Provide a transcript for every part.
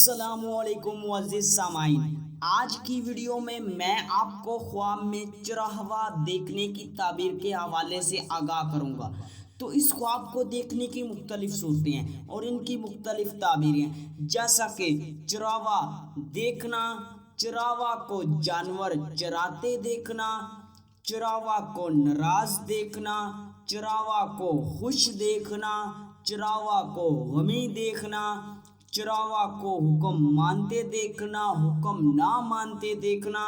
अस्सलाम वालेकुम मुअज़्ज़िज़ सामाईन। आज की वीडियो में मैं आपको ख्वाब में चरहवा देखने की ताबीर के हवाले से आगाह करूंगा। तो इस ख्वाब को देखने की मुख्तलिफ सूरतें हैं और इनकी मुख्तलिफ ताबीरें हैं, जैसा कि चरहवा देखना, चरहवा को जानवर चराते देखना, चरहवा को नाराज देखना, चरहवा को खुश देखना, चरहवा को गमी देखना, चरहवा को हुक्म मानते देखना, हुक्म ना मानते देखना,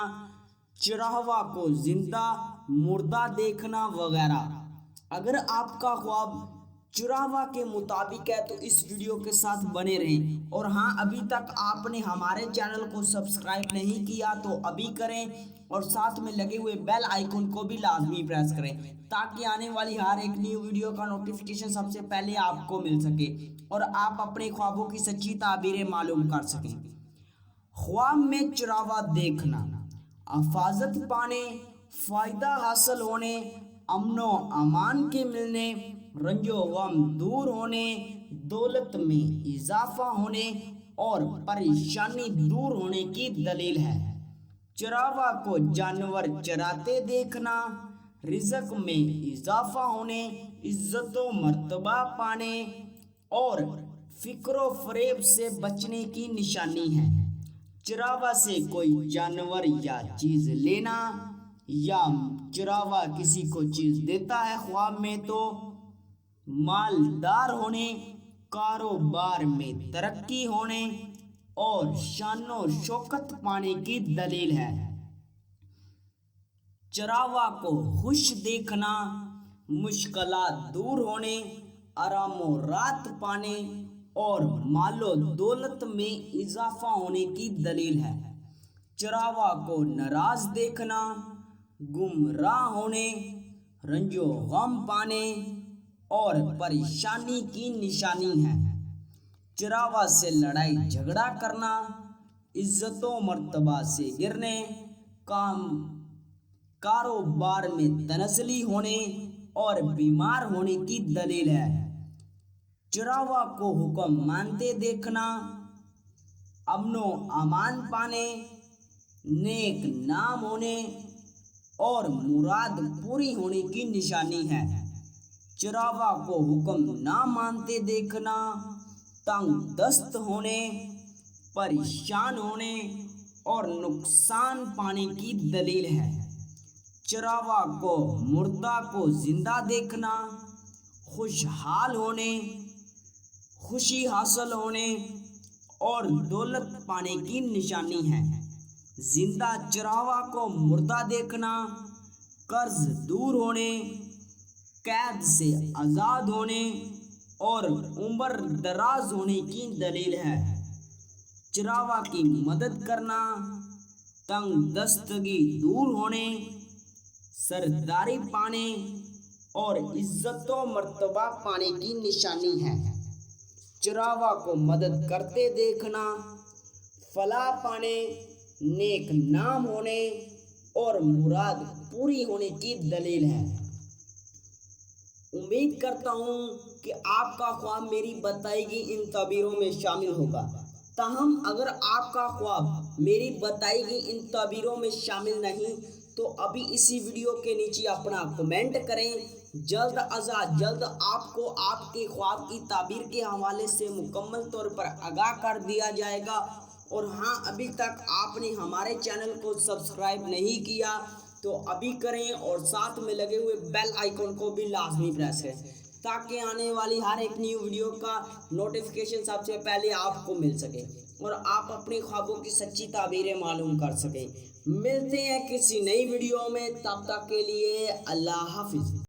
चरहवा को जिंदा मुर्दा देखना वगैरह। अगर आपका ख्वाब चरहवा के मुताबिक है तो इस वीडियो के साथ बने रहें। और हाँ, अभी तक आपने हमारे चैनल को सब्सक्राइब नहीं किया तो अभी करें और साथ में लगे हुए बेल आइकन को भी लाजमी प्रेस करें ताकि आने वाली हर एक न्यू वीडियो का नोटिफिकेशन सबसे पहले आपको मिल सके और आप अपने ख्वाबों की सच्ची ताबीरें मालूम कर सकें। ख्वाब में चरहवा देखना, हिफाजत पाने, फ़ायदा हासिल होने, अमनो अमान के मिलने, रंजो गम दूर होने, दौलत में इजाफा होने और परेशानी दूर होने की दलील है। चरहवा को जानवर चराते देखना, रिज़्क़ में इजाफा होने, इज्जत व मर्तबा पाने और फिक्र फरेब से बचने की निशानी है। चरहवा से कोई जानवर या चीज़ लेना या चरहवा किसी को चीज़ देता है ख्वाब में तो मालदार होने, कारोबार में तरक्की होने और शानो शौकत पाने की दलील है। चरहवा को खुश देखना, मुश्किलात दूर होने, आरामो रात पाने और मालो दौलत में इजाफा होने की दलील है। चरहवा को नाराज देखना, गुमराह होने, रंजो गम पाने और परेशानी की निशानी है। चरहवा से लड़ाई झगड़ा करना, इज्जतो मर्तबा से गिरने, कारोबार में तनसली होने और बीमार होने की दलील है। चरहवा को हुक्म मानते देखना, अमनो अमान पाने, नेक नाम होने और मुराद पूरी होने की निशानी है। चरहवा को हुक्म ना मानते देखना, तंग दस्त होने, परेशान होने और नुकसान पाने की दलील है। चरहवा को मुर्दा को जिंदा देखना, खुशहाल होने, खुशी हासिल होने और दौलत पाने की निशानी है। जिंदा चरहवा को मुर्दा देखना, कर्ज दूर होने, कैद से आज़ाद होने और उम्र दराज होने की दलील है। चरहवा की मदद करना, तंग दस्तगी दूर होने, सरदारी पाने और इज्जत व मर्तबा पाने की निशानी है। चरहवा को मदद करते देखना, फलाह पाने, नेक नाम होने और मुराद पूरी होने की दलील है। उम्मीद करता हूँ कि आपका ख्वाब मेरी बताई गई इन ताबीरों में शामिल होगा। ताहम अगर आपका ख्वाब मेरी बताई गई इन ताबीरों में शामिल नहीं तो अभी इसी वीडियो के नीचे अपना कमेंट करें। जल्द अज़ जल्द आपको आपके ख्वाब की ताबीर के हवाले से मुकम्मल तौर पर आगाह कर दिया जाएगा। और हाँ, अभी तक आपने हमारे चैनल को सब्सक्राइब नहीं किया तो अभी करें और साथ में लगे हुए बेल आइकन को भी लाजमी प्रेस करें ताकि आने वाली हर एक न्यू वीडियो का नोटिफिकेशन सबसे पहले आपको मिल सके और आप अपने ख्वाबों की सच्ची ताबीरें मालूम कर सकें। मिलते हैं किसी नई वीडियो में, तब तक के लिए अल्लाह हाफिज़।